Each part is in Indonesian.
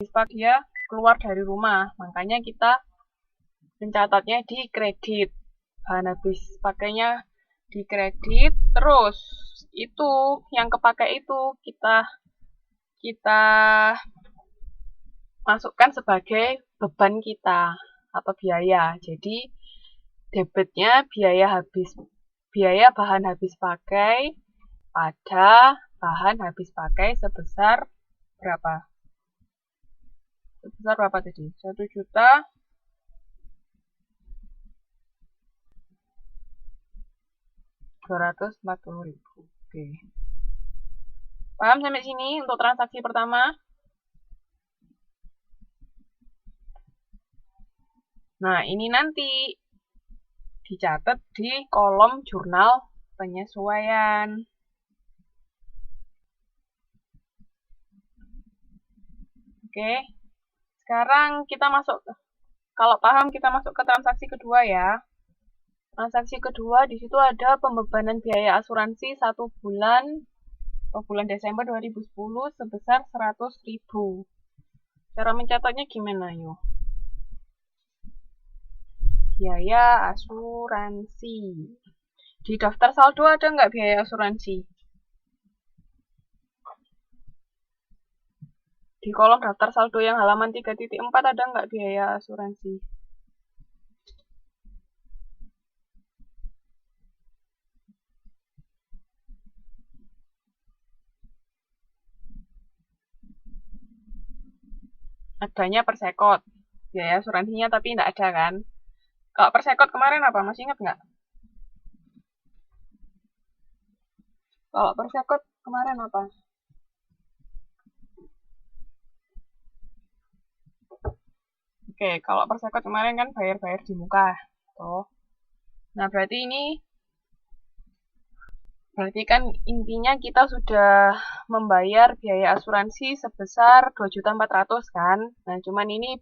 dia keluar dari rumah, makanya kita mencatatnya di kredit. Bahan habis pakainya di kredit, terus itu yang kepakai itu kita masukkan sebagai beban kita atau biaya. Jadi debitnya biaya bahan habis pakai pada bahan habis pakai sebesar berapa? Sebesar berapa tadi? 1.240.000. Oke. Paham sampai sini untuk transaksi pertama? Nah, ini nanti dicatat di kolom jurnal penyesuaian. Oke. Sekarang kita masuk, kalau paham kita masuk ke transaksi kedua ya. Transaksi kedua di situ ada pembebanan biaya asuransi 1 bulan atau bulan Desember 2010 sebesar 100.000. Cara mencatatnya gimana yuk? Biaya asuransi. Di daftar saldo ada nggak biaya asuransi? Di kolom daftar saldo yang halaman 3.4 ada nggak biaya asuransi? Adanya persekot. Biaya asuransinya tapi nggak ada kan? Kalau persekot kemarin apa? Masih ingat nggak? Kalau persekot kemarin apa? Oke, kalau persekot kemarin kan bayar-bayar di muka. Tuh. Nah, berarti kan intinya kita sudah membayar biaya asuransi sebesar 2.400.000 kan. Nah, cuman ini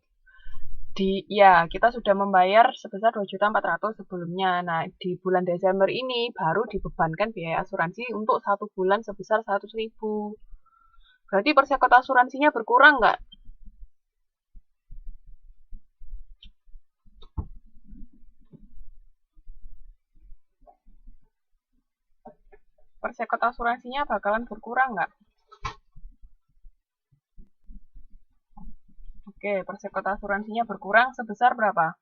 kita sudah membayar sebesar 2.400.000 sebelumnya. Nah, di bulan Desember ini baru dibebankan biaya asuransi untuk 1 bulan sebesar 100.000. Berarti persekot asuransinya berkurang nggak? Persekot asuransinya bakalan berkurang nggak? Oke, persekot asuransinya berkurang sebesar berapa?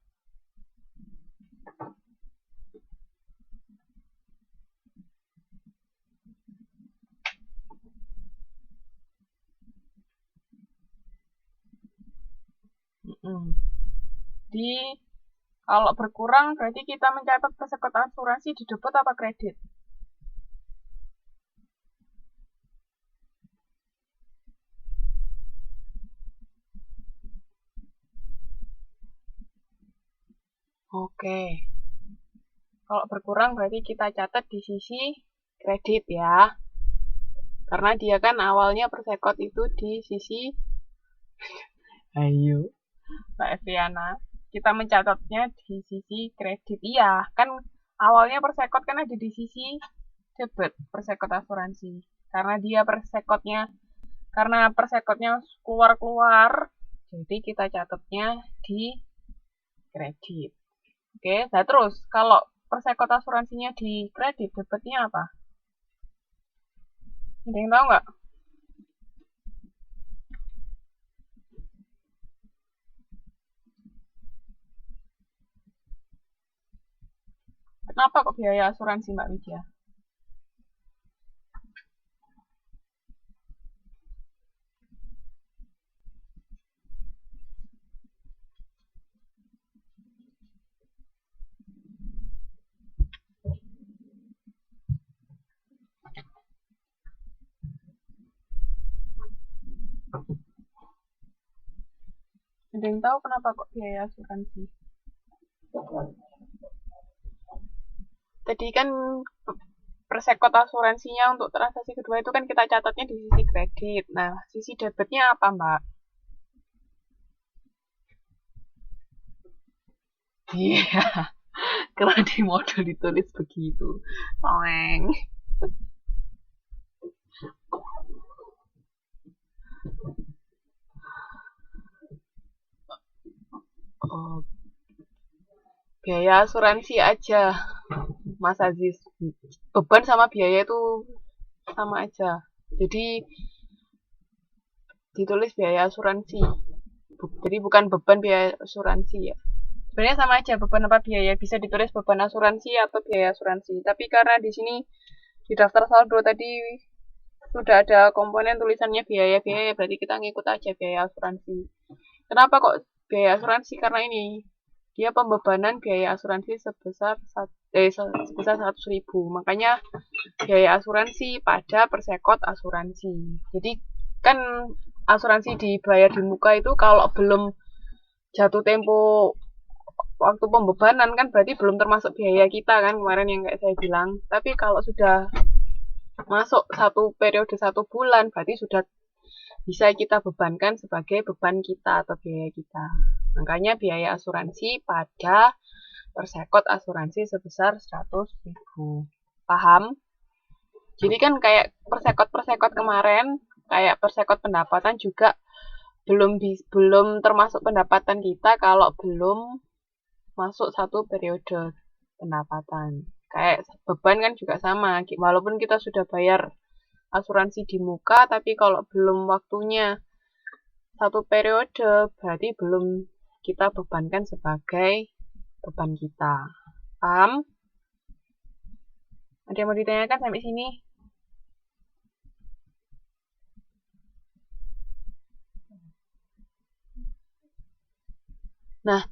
Kalau berkurang berarti kita mencatat persekot asuransi di debit apa kredit? Oke. Kalau berkurang berarti kita catat di sisi kredit ya. Karena dia kan awalnya persekot itu di sisi ayo Mbak Eviana. Kita mencatatnya di sisi kredit. Iya, kan awalnya persekot kan ada di sisi debit, persekot asuransi. Karena persekotnya keluar-keluar, jadi kita catatnya di kredit. Oke, nah terus kalau persekot asuransinya di kredit, debitnya apa? Ada yang tahu nggak? Kenapa kok biaya asuransi Mbak Widya? Ada yang tahu kenapa kok biaya asuransi? Tadi kan persekot asuransinya untuk transaksi kedua itu kan kita catatnya di sisi kredit. Nah, sisi debitnya apa, Mbak? Iya, yeah. Karena di modul ditulis begitu. Toeng. Oh, biaya asuransi aja, Mas Aziz. Beban sama biaya itu sama aja. Jadi ditulis biaya asuransi. Jadi bukan beban biaya asuransi ya. Sebenarnya sama aja beban apa biaya, bisa ditulis beban asuransi atau biaya asuransi. Tapi karena di sini di daftar saldo tadi sudah ada komponen tulisannya biaya-biaya, berarti kita ngikut aja biaya asuransi. Kenapa kok biaya asuransi? Karena ini dia pembebanan biaya asuransi sebesar 100.000. Makanya biaya asuransi pada persekot asuransi. Jadi kan asuransi dibayar di muka itu kalau belum jatuh tempo waktu pembebanan kan berarti belum termasuk biaya kita kan kemarin yang kayak saya bilang. Tapi kalau sudah masuk satu periode 1 bulan berarti sudah bisa kita bebankan sebagai beban kita atau biaya kita. Makanya biaya asuransi pada persekot asuransi sebesar 100.000. Paham? Jadi kan kayak persekot kemarin, kayak persekot pendapatan juga belum termasuk pendapatan kita kalau belum masuk satu periode pendapatan. Kayak beban kan juga sama, walaupun kita sudah bayar asuransi di muka, tapi kalau belum waktunya satu periode, berarti belum kita bebankan sebagai beban kita. Paham? Ada yang mau ditanyakan sampai sini? Nah,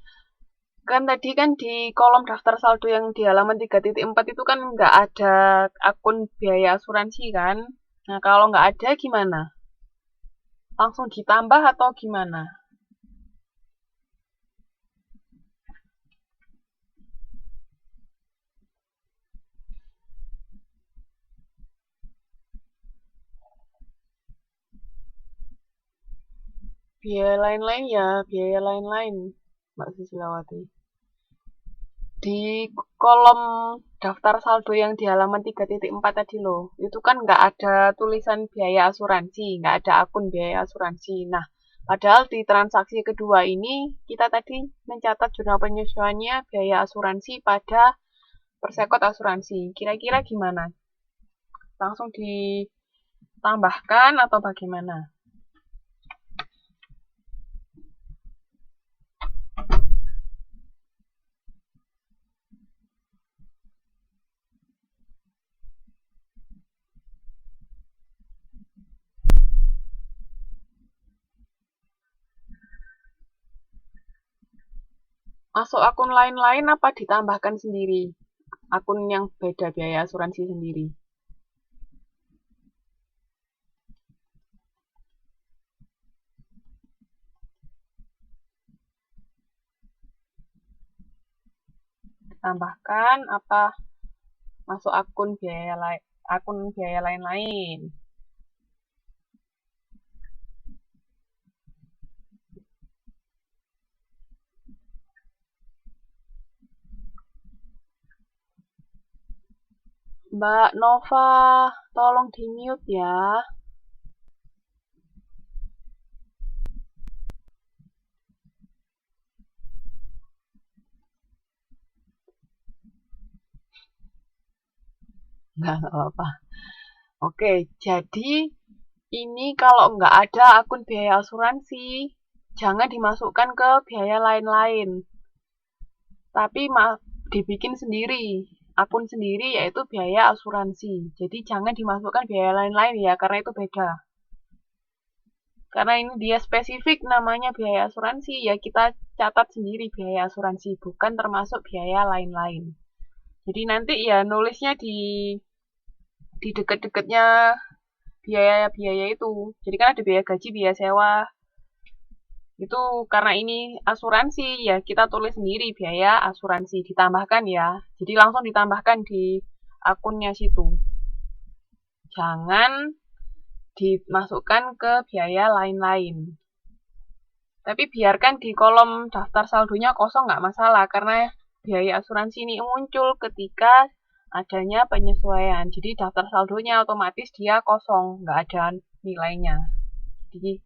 kan tadi kan di kolom daftar saldo yang di halaman 3.4 itu kan nggak ada akun biaya asuransi kan? Nah, kalau nggak ada gimana? Langsung ditambah atau gimana? Biaya lain-lain ya, biaya lain-lain, Mbak Susilawati. Di kolom daftar saldo yang di halaman 3.4 tadi loh, itu kan nggak ada tulisan biaya asuransi, nggak ada akun biaya asuransi. Nah, padahal di transaksi kedua ini, kita tadi mencatat jurnal penyesuaiannya biaya asuransi pada persekot asuransi. Kira-kira gimana? Langsung ditambahkan atau bagaimana? Masuk akun lain-lain apa ditambahkan sendiri? Akun yang beda biaya asuransi sendiri. Tambahkan apa masuk akun biaya lain-lain. Mbak Nova, tolong di mute ya. Nggak apa-apa. Oke, jadi ini kalau nggak ada akun biaya asuransi, jangan dimasukkan ke biaya lain-lain. Tapi dibikin sendiri, akun sendiri yaitu biaya asuransi. Jadi jangan dimasukkan biaya lain-lain ya, karena itu beda. Karena ini dia spesifik namanya biaya asuransi, ya kita catat sendiri biaya asuransi, bukan termasuk biaya lain-lain. Jadi nanti ya nulisnya di deket-deketnya biaya-biaya itu. Jadi kan ada biaya gaji, biaya sewa. Itu karena ini asuransi, ya kita tulis sendiri biaya asuransi, ditambahkan ya. Jadi langsung ditambahkan di akunnya situ. Jangan dimasukkan ke biaya lain-lain. Tapi biarkan di kolom daftar saldonya kosong nggak masalah, karena biaya asuransi ini muncul ketika adanya penyesuaian. Jadi daftar saldonya otomatis dia kosong, nggak ada nilainya. Jadi